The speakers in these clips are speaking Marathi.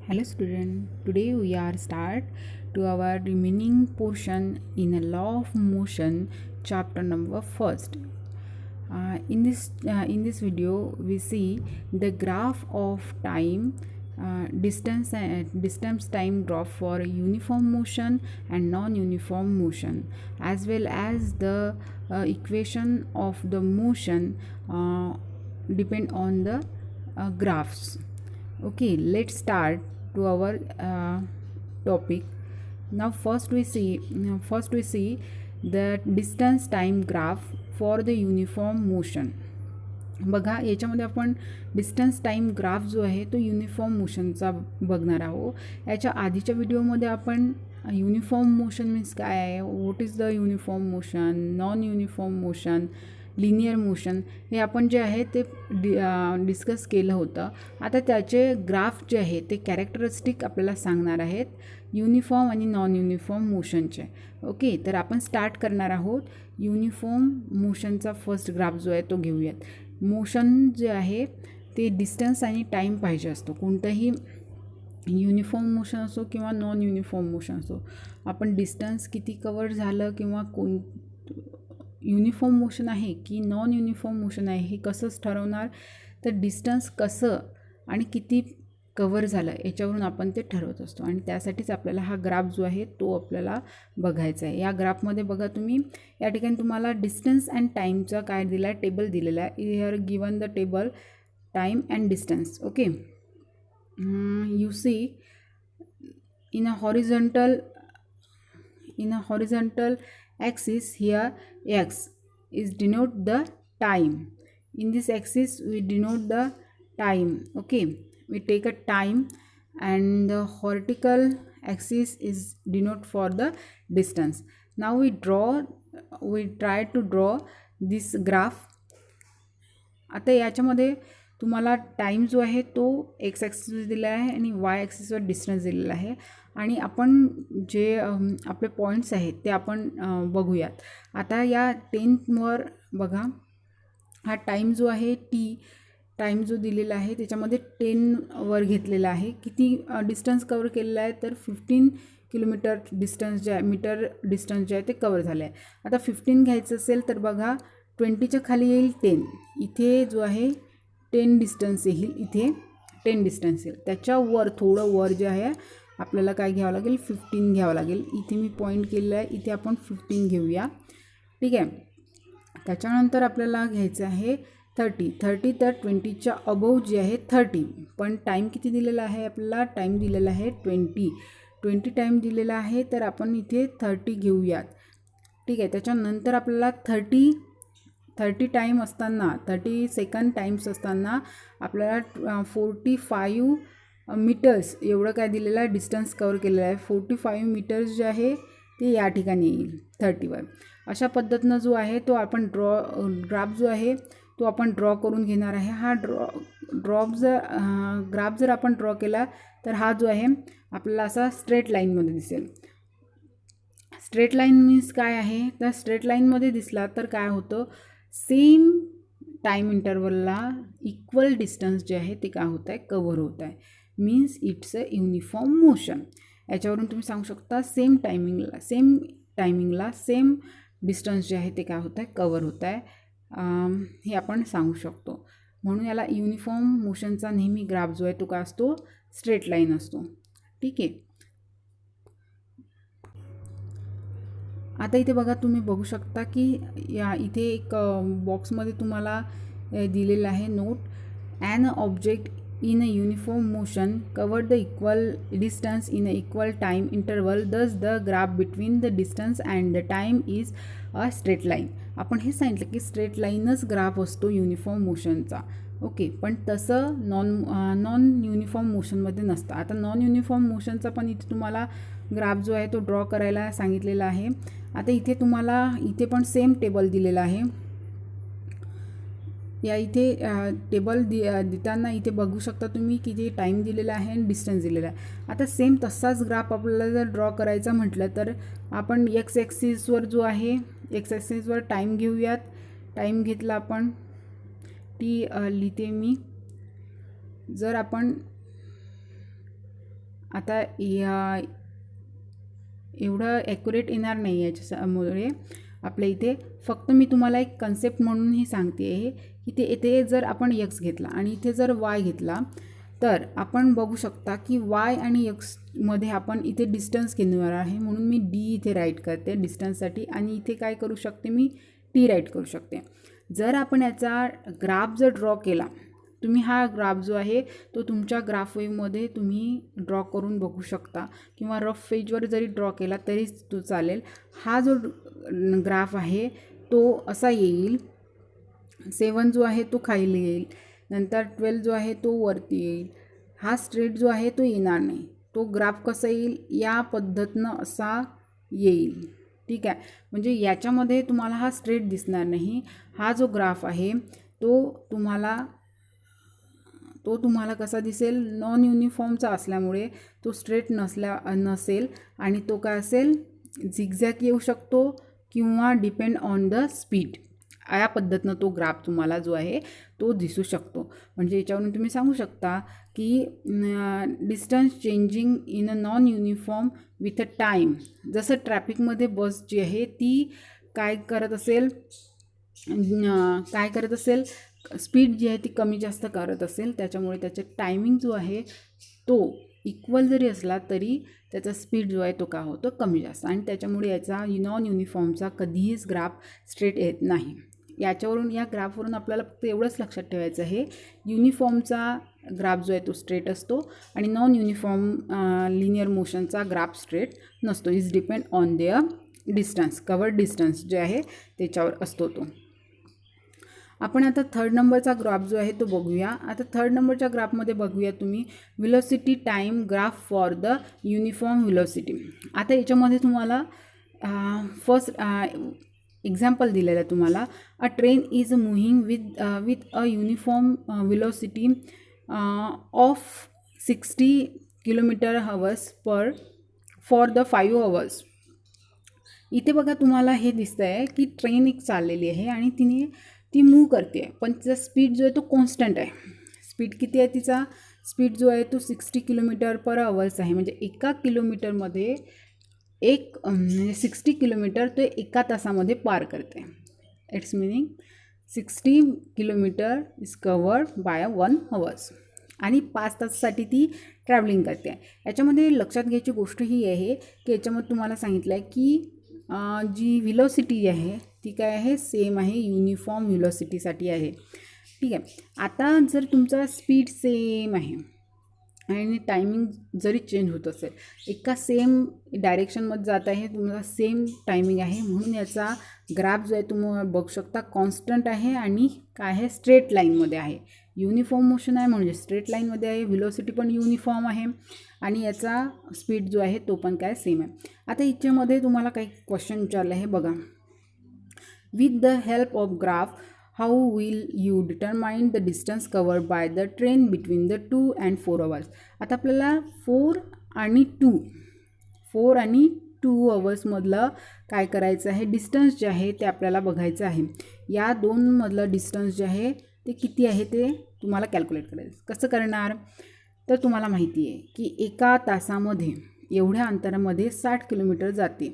Hello student, today we are start to our remaining portion in a law of motion chapter number first. In this video we see the graph of time distance time graph for uniform motion and non-uniform motion, as well as the equation of the motion depend on the graphs. Okay, let's start to our topic. Now first we see the distance time graph for the uniform motion. बघा, याच्यामध्ये आपण डिस्टन्स टाईम ग्राफ जो आहे तो युनिफॉर्म मोशनचा बघणार आहोत. याच्या आधीच्या व्हिडिओमध्ये आपण युनिफॉर्म मोशन मीन्स काय आहे, what is the uniform motion, non uniform motion, linear motion हे आपण जे आहे ते डिस्कस केलं होतं. आता त्याचे ग्राफ जे आहे ते कॅरेक्टरिस्टिक आपल्याला सांगणार आहेत युनिफॉर्म आणि नॉन युनिफॉर्म मोशनचे. ओके, तर आपण स्टार्ट करणार आहोत. युनिफॉर्म मोशनचा फर्स्ट ग्राफ जो आहे तो घेऊयात. मोशन जे आहे ते डिस्टन्स आणि टाईम पाहिजे असतो. कोणतंही युनिफॉर्म मोशन असो किंवा नॉन युनिफॉर्म मोशन असो, आपण डिस्टन्स किती कवर झालं किंवा युनिफॉर्म मोशन आहे की नॉन युनिफॉर्म मोशन आहे हे कसंच ठरवणार, तर डिस्टन्स कसं आणि किती कवर झालं याच्यावरून आपण ते ठरवत असतो. आणि त्यासाठीच आपल्याला हा ग्राफ जो आहे तो आपल्याला बघायचा आहे. या ग्राफमध्ये बघा तुम्ही, या ठिकाणी तुम्हाला डिस्टन्स अँड टाईमचा काय दिला आहे, टेबल दिलेला आहे. Here given the table time and distance. Okay, you see in a horizontal axis, here x is denote the time. In this axis we denote the time. Okay, we take a time, and the vertical axis is denote for the distance. Now we try to draw this graph. आता याच्यामध्ये तुम्हाला टाईम जो आहे तो एक्स ॲक्सिसवर दिला आहे आणि वाय ॲक्सिसवर डिस्टन्स दिलेला आहे. आणि आपण जे आपले पॉईंट्स आहेत ते आपण बघूयात. आता या 10वर बघा, हा टाईम जो आहे टाईम जो दिलेला आहे त्याच्यामध्ये 10वर घेतलेला आहे. किती डिस्टन्स कवर केलेला आहे, तर 15 किलोमीटर डिस्टन्स जे आहे, मीटर डिस्टन्स जे आहे ते कवर झालं आहे. आता 15 घ्यायचं असेल तर बघा, 20च्या खाली येईल 10. इथे जो आहे 10 डिस्टन्स येईल, इथे 10 डिस्टन्स येईल. त्याच्यावर थोडं वर जे आहे आपल्याला काय घ्यावं लागेल, 15 घ्यावं लागेल. इथे मी पॉईंट केलेलं आहे, इथे आपण 15 घेऊया. ठीक आहे. त्याच्यानंतर आपल्याला घ्यायचं आहे 30. तर 20च्या अबोव जे आहे 30, पण टाईम किती दिलेला आहे आपल्याला, टाईम दिलेला आहे 20 टाईम दिलेला आहे, तर आपण इथे 30 घेऊयात. ठीक आहे. त्याच्यानंतर आपल्याला 30 टाईम असताना, 30 सेकंड टाईम्स असताना आपल्याला 45 मीटर्स एवढं काय दिलेलं आहे, डिस्टन्स कवर केलेलं आहे. 45 मीटर्स जे आहे ते या ठिकाणी येईल 30वर. अशा पद्धतीनं जो आहे तो आपण ग्राफ जो आहे तो आपण ड्रॉ करून घेणार आहे. हा ग्राफ जर आपण ड्रॉ केला तर हा जो आहे आपल्याला असा स्ट्रेट लाईनमध्ये दिसेल. स्ट्रेट लाईन मीन्स काय आहे, तर स्ट्रेट लाईनमध्ये दिसला तर काय होतं, सेम टाईम इंटरवलला इक्वल डिस्टन्स जे आहे ते काय होत आहे, कवर होत आहे. Means it's a uniform motion. याच्यावरून तुम्ही सांगू शकता सेम टायमिंगला सेम डिस्टन्स जे आहे ते काय होत आहे, कवर होत आहे, हे आपण सांगू शकतो. म्हणून याला युनिफॉर्म मोशनचा नेहमी ग्राफ जो आहे तो काय असतो, स्ट्रेट लाईन असतो. ठीक आहे. आता इथे बघा, तुम्ही बघू शकता की या इथे एक बॉक्समध्ये तुम्हाला दिलेलं आहे note, an object in a uniform motion covered the equal distance in a equal time interval, thus the graph between the distance and the time is a straight line. आपण हे सांगितलं की स्ट्रेट लाईनच ग्राफ असतो युनिफॉर्म मोशनचा. ओके, पण तसं नॉन युनिफॉर्म मोशनमध्ये नसतं. आता नॉन युनिफॉर्म मोशनचा पण इथे तुम्हाला ग्राफ जो आहे तो ड्रॉ करायला सांगितलेला आहे. आता इथे तुम्हाला इथे पण सेम टेबल दिलेला आहे. या इथे टेबल देताना इथे बघू शकता तुम्ही किती टाईम दिलेला आहे आणि डिस्टन्स दिलेला आहे. आता सेम तसाच ग्राफ आपल्याला जर ड्रॉ करायचा म्हटलं तर आपण एक्स ॲक्सिसवर जो आहे, एक्स ॲक्सिसवर टाईम घेऊयात. टाईम घेतला आपण, टी लिहिते मी. जर आपण आता एवढं ॲक्युरेट येणार नाही याच्यामुळे आपल्या इथे फक्त मी तुम्हाला एक कन्सेप्ट म्हणून ही सांगते आहे की इथे जर आपण यक्स घेतला आणि इथे जर वाय घेतला तर आपण बघू शकता की वाय आणि यक्समध्ये आपण इथे डिस्टन्स घेणार आहे, म्हणून मी डी इथे राईट करते डिस्टन्ससाठी, आणि इथे काय करू शकते मी टी राईट करू शकते. जर आपण याचा ग्राफ जर ड्रॉ केला, तुम्ही हा ग्राफ जो आहे तो तुमच्या ग्राफ वेव्हमध्ये तुम्ही ड्रॉ करून बघू शकता किंवा रफ पेजवर जरी ड्रॉ केला तरीच तो चालेल. हा जो ग्राफ आहे तो असा येईल, 7 जो आहे तो खाली येईल, नंतर 12 जो आहे तो वरती येईल. हा स्ट्रेट जो आहे तो येणार नाही. तो ग्राफ कसा येईल, या पद्धतीनं असा येईल. ठीक आहे, म्हणजे याच्यामध्ये तुम्हाला हा स्ट्रेट दिसणार नाही. हा जो ग्राफ आहे तो तुम्हाला कसा दिसेल, नॉन युनिफॉर्मचा असल्यामुळे तो स्ट्रेट नसेल आणि तो काय असेल, झिगझॅग येऊ शकतो किंवा डिपेंड ऑन द स्पीड. या पद्धतीनं तो ग्राफ तुम्हाला जो आहे तो दिसू शकतो. म्हणजे याच्यावरून तुम्ही सांगू शकता की distance changing in a non uniform with a time. जसं ट्रॅफिकमध्ये बस जी आहे ती काय करत असेल, स्पीड जी आहे ती कमी जास्त करत असेल, त्याच्यामुळे त्याचा टायमिंग जो आहे तो इक्वल जरी असला तरी त्याचा स्पीड जो आहे तो काय होतो, कमी जास्त, आणि त्याच्यामुळे याचा नॉन युनिफॉर्मचा कधीच ग्राफ स्ट्रेट येत नाही. याच्यावरून या ग्राफवरून आपल्याला फक्त एवढंच लक्षात ठेवायचं आहे, युनिफॉर्मचा ग्राफ जो आहे तो स्ट्रेट असतो आणि नॉन युनिफॉर्म लिनियर मोशनचा ग्राफ स्ट्रेट नसतो. Is depend on their distance, cover distance जे आहे त्याच्यावर असतो तो. आपण आता 3rd नंबरचा ग्राफ जो आहे तो बघूया. आता 3rd नंबरच्या ग्राफमध्ये बघूया तुम्ही velocity time graph for the uniform velocity. आता याच्यामध्ये तुम्हाला फर्स्ट एक्झाम्पल दिलेलं आहे तुम्हाला. अ train is moving with a uniform velocity of 60 km/h for the 5 hours. इथे बघा तुम्हाला हे दिसतं आहे की ट्रेन एक चाललेली आहे आणि ती मूव्ह करते आहे, पण तिचा स्पीड जो आहे तो कॉन्स्टंट आहे. स्पीड किती आहे तिचा, स्पीड जो आहे तो 60 km/h आहे. म्हणजे एका किलोमीटरमध्ये म्हणजे 60 किलोमीटर तो एका तासामध्ये पार करते. Its meaning 60 kilometre is covered by 1 hours आणि 5 तासासाठी ती ट्रॅव्हलिंग करते. याच्यामध्ये लक्षात घ्यायची गोष्ट ही आहे की याच्यामध्ये तुम्हाला सांगितलं आहे की जी व्हेलोसिटी आहे ती काय आहे, सेम आहे, युनिफॉर्म व्हेलोसिटीसाठी आहे. ठीक आहे. आता जर तुमचा स्पीड सेम आहे आणि टायमिंग जरी चेंज होत असेल, एका सेम डायरेक्शनमध्ये जात आहे, तुम्हाला सेम टायमिंग आहे, म्हणून याचा ग्राफ जो आहे तुम्ही बघू शकता कॉन्स्टंट आहे आणि काय आहे, स्ट्रेट लाईनमध्ये आहे. युनिफॉर्म मोशन आहे म्हणजे स्ट्रेट लाईनमध्ये आहे, व्हेलोसिटी पण युनिफॉर्म आहे आणि याचा स्पीड जो आहे तो पण काय सेम आहे. आता याच्यामध्ये तुम्हाला काही क्वेश्चन विचारलं आहे बघा. With the help of graph how will you determine the distance covered by the train between the 2 and 4 hours. आता आपल्याला 4 आणि 2 अवर्समधलं काय करायचं आहे, डिस्टन्स जे आहे ते आपल्याला बघायचं आहे. या दोनमधलं डिस्टन्स जे आहे ते किती आहे ते तुम्हाला कॅल्क्युलेट करायचं. कसं करणार, तर तुम्हाला माहिती आहे की एका तासामध्ये एवढ्या अंतरामध्ये 60 किलोमीटर जाते.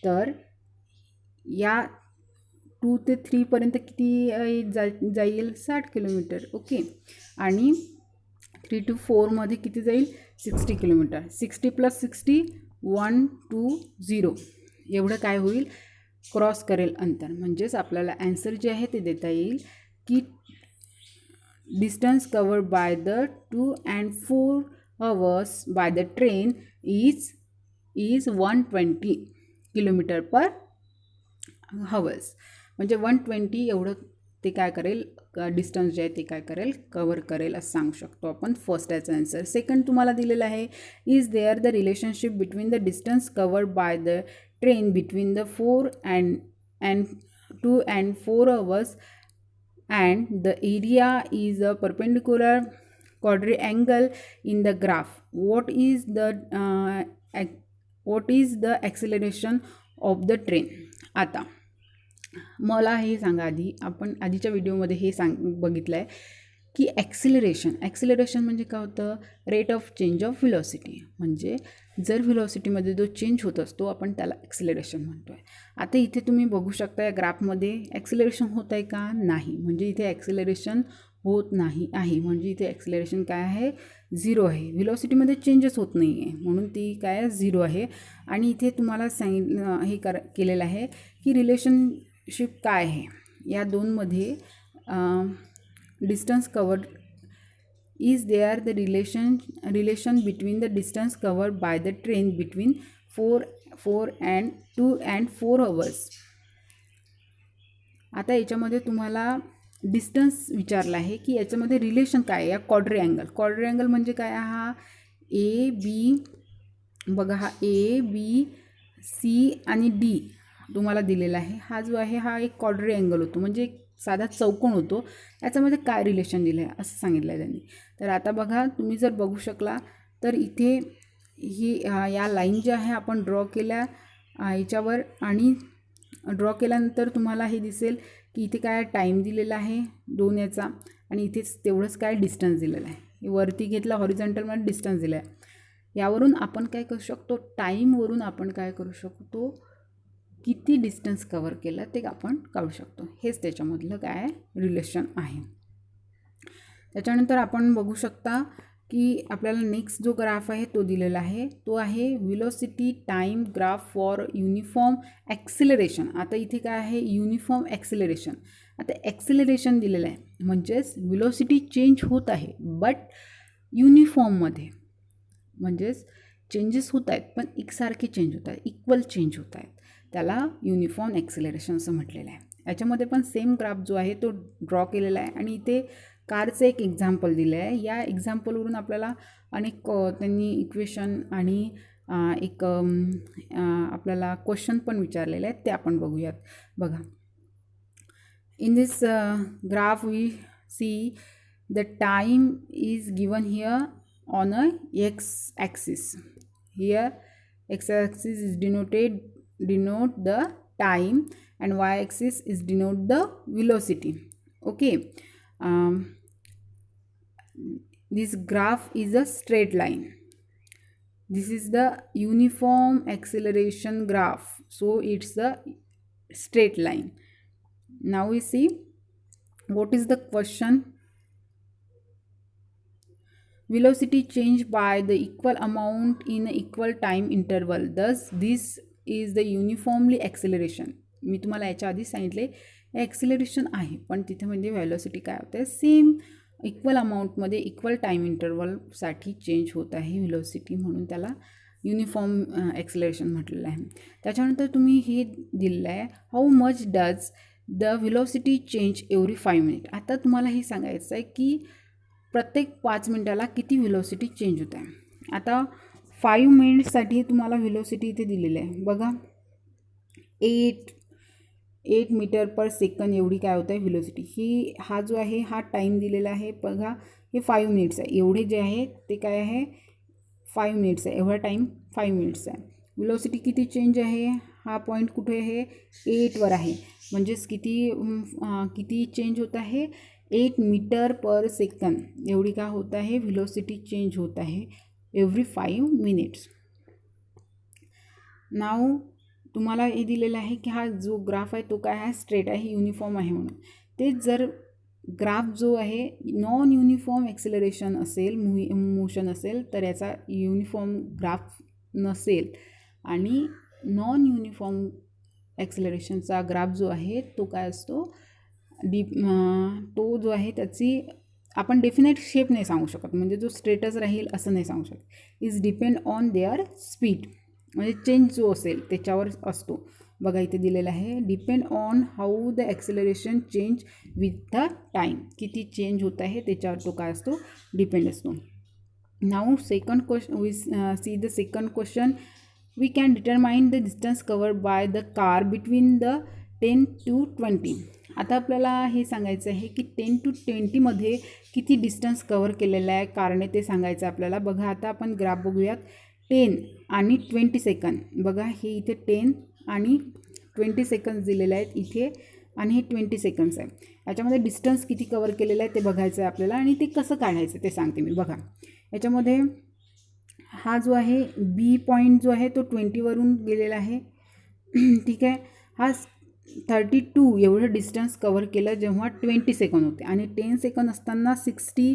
तर या 2 ते 3 पर्यंत किती जाईल, 60 किलोमीटर. ओके, आणि 3 to 4 मध्ये किती जाईल, 60 किलोमीटर. 60 + 60 120 एवढं काय होईल, क्रॉस करेल अंतर. म्हणजेच आपल्याला ॲन्सर जे आहे ते देता येईल की distance covered by the 2 and 4 hours bye the train is 120 km/h. म्हणजे 120 एवढं ते काय करेल, डिस्टन्स जे आहे ते काय करेल, कवर करेल असं सांगू शकतो आपण. फर्स्ट याचा आन्सर. सेकंड तुम्हाला दिलेलं आहे, is there the relationship between the distance covered by the train between the 2 and 4 hours and the area is a perpendicular quadrangle in the graph. What is the acceleration of the train? आता मला हे सांगा, आपण आधीच्या व्हिडिओमध्ये हे बघितलं आहे की ॲक्सिलरेशन म्हणजे काय होतं, rate of change of velocity. म्हणजे जर व्हेलॉसिटीमध्ये जो चेंज होत असतो आपण त्याला ॲक्सिलरेशन म्हणतो आहे. आता इथे तुम्ही बघू शकता या ग्राफमध्ये ॲक्सिलरेशन होत आहे का, नाही. म्हणजे इथे ॲक्सिलरेशन होत नाही आहे, म्हणजे इथे ॲक्सिलरेशन काय आहे, 0 आहे. व्हेलॉसिटीमध्ये चेंजेस होत नाही आहे म्हणून ती काय आहे, 0 आहे. आणि इथे तुम्हाला हे केलेलं आहे की रिलेशनशिप काय आहे या दोनमध्ये. distance covered, is there the relation between the distance covered by the train between 2 and 4 hours. आता याच्यामध्ये तुम्हाला डिस्टन्स विचारला आहे की याच्यामध्ये रिलेशन काय आहे. या क्वाड्रँगल म्हणजे काय, हा ए बी, बघा हा ए बी सी आणि डी तुम्हाला दिलेला आहे. हा जो आहे हा एक क्वाड्रँगल होतो, म्हणजे साधा चौकोन होतो. याच्यामध्ये काय रिलेशन दिलं आहे असं सांगितलं आहे त्यांनी. तर आता बघा तुम्ही जर बघू शकला तर इथे ही या लाईन ज्या आहे आपण ड्रॉ केल्या याच्यावर, आणि ड्रॉ केल्यानंतर तुम्हाला हे दिसेल की इथे काय टाईम दिलेला आहे 2 याचा, आणि इथेच तेवढंच काय डिस्टन्स दिलेलं आहे. वरती घेतला हॉरिझॉन्टलमध्ये डिस्टन्स दिला आहे. यावरून आपण काय करू शकतो, टाईमवरून आपण काय करू शकतो, किती डिस्टन्स कवर केलं ते आपण काढू शकतो. हेच त्याच्यामधलं काय रिलेशन आहे. त्याच्यानंतर आपण बघू शकता की आपल्याला नेक्स्ट जो ग्राफ आहे तो दिलेला आहे, तो आहे velocity time graph for uniform acceleration. आता इथे काय आहे, युनिफॉर्म ॲक्सिलरेशन. आता ॲक्सिलरेशन दिलेलं आहे म्हणजेच व्हेलॉसिटी चेंज होत आहे बट युनिफॉर्ममध्ये, म्हणजेच चेंजेस होत आहेत पण एकसारखे चेंज होत आहेत, इक्वल चेंज होत आहेत, त्याला युनिफॉर्म ॲक्सिलरेशन असं म्हटलेलं आहे. याच्यामध्ये पण सेम ग्राफ जो आहे तो ड्रॉ केलेला आहे आणि इथे कारचं एक एक्झाम्पल दिलं आहे. या एक्झाम्पलवरून आपल्याला अनेक त्यांनी इक्वेशन आणि एक आपल्याला क्वेश्चन पण विचारलेले आहेत ते आपण बघूयात. बघा, in this graph we see the time is given here on a X axis. Here X axis is denote the time and y axis is denote the velocity. Okay, this graph is a straight line. This is the uniform acceleration graph, so it's a straight line. Now we see what is the question. Velocity change by the equal amount in an equal time interval, thus this is the uniformly acceleration. मी तुम्हाला याच्या आधी सांगितले ॲक्सिलरेशन आहे पण तिथे म्हणजे व्हेलॉसिटी काय होते, सेम इक्वल अमाऊंटमध्ये इक्वल टाईम इंटरवलसाठी चेंज होत आहे व्हेलॉसिटी, म्हणून त्याला युनिफॉर्म ॲक्सिलरेशन म्हटलेलं आहे. त्याच्यानंतर तुम्ही हे दिलेलं आहे, how much does the velocity change every 5 minute. आता तुम्हाला हे सांगायचं आहे की प्रत्येक 5 मिनिटाला किती व्हेलॉसिटी चेंज होत आहे. आता 5 मिनिट्ससाठी तुम्हाला व्हेलॉसिटी इथे दिलेली आहे. बघा 8 मीटर पर सेकंद एवढी काय होत आहे व्हेलॉसिटी. ही हा जो आहे हा टाईम दिलेला आहे. बघा हे 5 मिनिट्स आहे, एवढे जे आहे ते काय आहे 5 मिनिट्स आहे, एवढा टाईम 5 मिनिट्स आहे. व्हेलॉसिटी किती चेंज आहे, हा पॉईंट कुठे आहे 8वर आहे, म्हणजेच किती चेंज होत आहे 8 मीटर पर सेकंद एवढी काय होत आहे व्हेलॉसिटी चेंज होत आहे एव्हरी 5 मिनिट्स. नाव तुम्हाला हे दिलेलं आहे की हा जो ग्राफ आहे तो काय आहे स्ट्रेट आहे, युनिफॉर्म आहे म्हणून. तेच जर ग्राफ जो आहे नॉन युनिफॉर्म ॲक्सिलरेशन असेल, मोशन असेल तर याचा युनिफॉर्म ग्राफ नसेल, आणि नॉन युनिफॉर्म ॲक्सिलरेशनचा ग्राफ जो आहे तो काय असतो तो जो आहे त्याची आपण डेफिनेट शेप नाही सांगू शकत, म्हणजे जो स्ट्रेटच राहील असं नाही सांगू शकत. Is depend on their speed, म्हणजे चेंज जो असेल त्याच्यावर असतो. बघा इथे दिलेलं आहे depend on how the acceleration change with the time, किती चेंज होत आहे त्याच्यावर तो काय असतो डिपेंड असतो. Now second question, we see the second question. We can determine the distance covered by the car between the 10 to 20. आता आपल्याला हे सांगायचं आहे की 10 to 20मध्ये किती डिस्टन्स कवर केलेलं आहे कारने ते सांगायचं आपल्याला. बघा आता आपण ग्राफ बघूयात. 10 आणि 20 सेकंद. बघा हे इथे 10 आणि 20 सेकंद दिलेले आहेत. इथे आणि हे 20 सेकंड्स आहे. याच्यामध्ये डिस्टन्स किती कवर केलेलं आहे ते बघायचं आहे आपल्याला आणि ते कसं काढायचं ते सांगते मी. बघा याच्यामध्ये हा जो आहे बी पॉईंट जो आहे तो 20वरून गेलेला आहे. ठीक आहे. हा 32 एवढं डिस्टन्स कवर केलं जेव्हा 20 सेकंड होते आणि 10 सेकंड असताना 60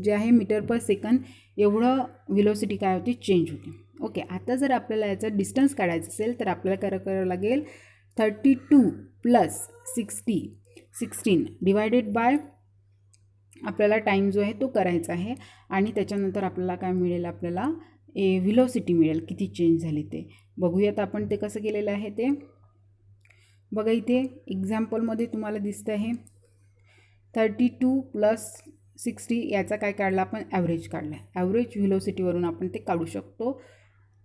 जे आहे मीटर पर सेकंड एवढं व्हेलॉसिटी काय होती चेंज होती. ओके. आता जर आपल्याला याचं डिस्टन्स काढायचं असेल तर आपल्याला करावं लागेल 32 प्लस 16 डिवायडेड बाय आपल्याला टाईम जो आहे तो करायचा आहे आणि त्याच्यानंतर आपल्याला काय मिळेल, आपल्याला व्हेलॉसिटी मिळेल किती चेंज झाली ते. बघूयात आपण ते कसं केलेलं आहे ते. बघा इथे एक्झाम्पलमध्ये तुम्हाला दिसतं आहे 32 प्लस 60 याचा काय काढला आपण, ॲव्हरेज काढला. ॲव्हरेज व्हेलॉसिटीवरून आपण ते काढू शकतो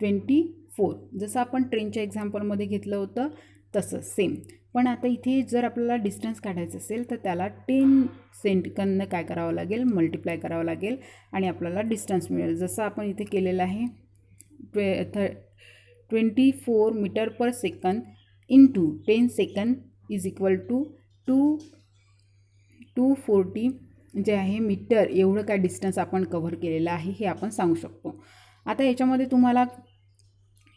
24, जसं आपण ट्रेनच्या एक्झाम्पलमध्ये घेतलं होतं तसं सेम. पण आता इथे जर आपल्याला डिस्टन्स काढायचं असेल तर त्याला 10 सेकंदनं काय करावं लागेल, मल्टिप्लाय करावं लागेल आणि आपल्याला डिस्टन्स मिळेल. जसं आपण इथे केलेलं आहे 24 meter per second into 10 second is equal to 240 जे आहे मीटर एवढं काय डिस्टन्स आपण कव्हर केलेलं आहे हे आपण सांगू शकतो. आता याच्यामध्ये तुम्हाला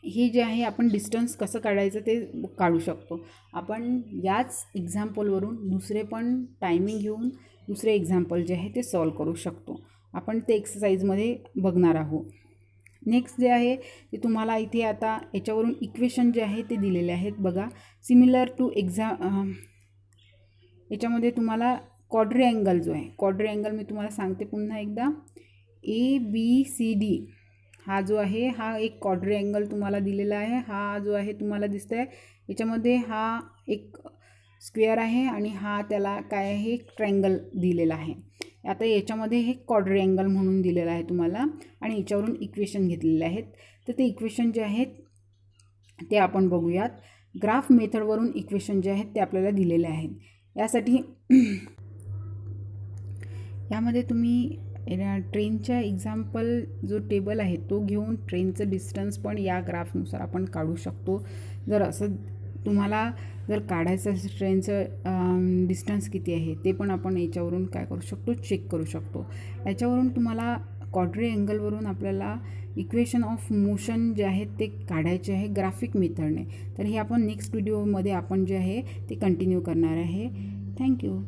हे जे आहे आपण डिस्टन्स कसं काढायचं ते काढू शकतो. आपण याच एक्झाम्पलवरून दुसरे पण टायमिंग घेऊन दुसरे एक्झाम्पल जे आहे ते सॉल्व करू शकतो. आपण ते एक्सरसाइजमध्ये बघणार आहोत. नेक्स्ट जे आहे ते तुम्हाला इथे आता याच्यावरून इक्वेशन जे आहे ते दिलेले आहेत. बघा सिमिलर टू याच्यामध्ये तुम्हाला क्वाड्रिअँगल जो आहे, क्वाड्रिअँगल मी तुम्हाला सांगते पुन्हा एकदा, ABCD हा जो आहे हा एक क्वाड्रिअँगल तुम्हाला दिलेला आहे. हा जो आहे तुम्हाला दिसतं आहे याच्यामध्ये हा एक स्क्वेअर आहे आणि हा त्याला काय आहे एक ट्रायंगल दिलेला आहे. आता याच्यामध्ये हे क्वाड्रिअँगल म्हणून दिलेलं आहे तुम्हाला आणि याच्यावरून इक्वेशन घेतलेले आहेत. तर ते इक्वेशन जे आहेत ते आपण बघूयात. ग्राफ मेथडवरून इक्वेशन जे आहेत ते आपल्याला दिलेले आहेत. यासाठी यामध्ये तुम्ही ट्रेनच्या एक्झाम्पल जो टेबल आहे तो घेऊन ट्रेनचं डिस्टन्स पण या ग्राफनुसार आपण काढू शकतो. जर असं तुम्हाला जर काढायचं असेल ट्रेनचं डिस्टन्स किती आहे ते पण आपण याच्यावरून काय करू शकतो, चेक करू शकतो. याच्यावरून तुम्हाला क्वाड्रिअँगलवरून आपल्याला इक्वेशन ऑफ मोशन जे आहेत ते काढायचे आहे ग्राफिक मेथडने. तर हे आपण नेक्स्ट व्हिडिओमध्ये आपण जे आहे ते कंटिन्यू करणार आहे. थँक्यू.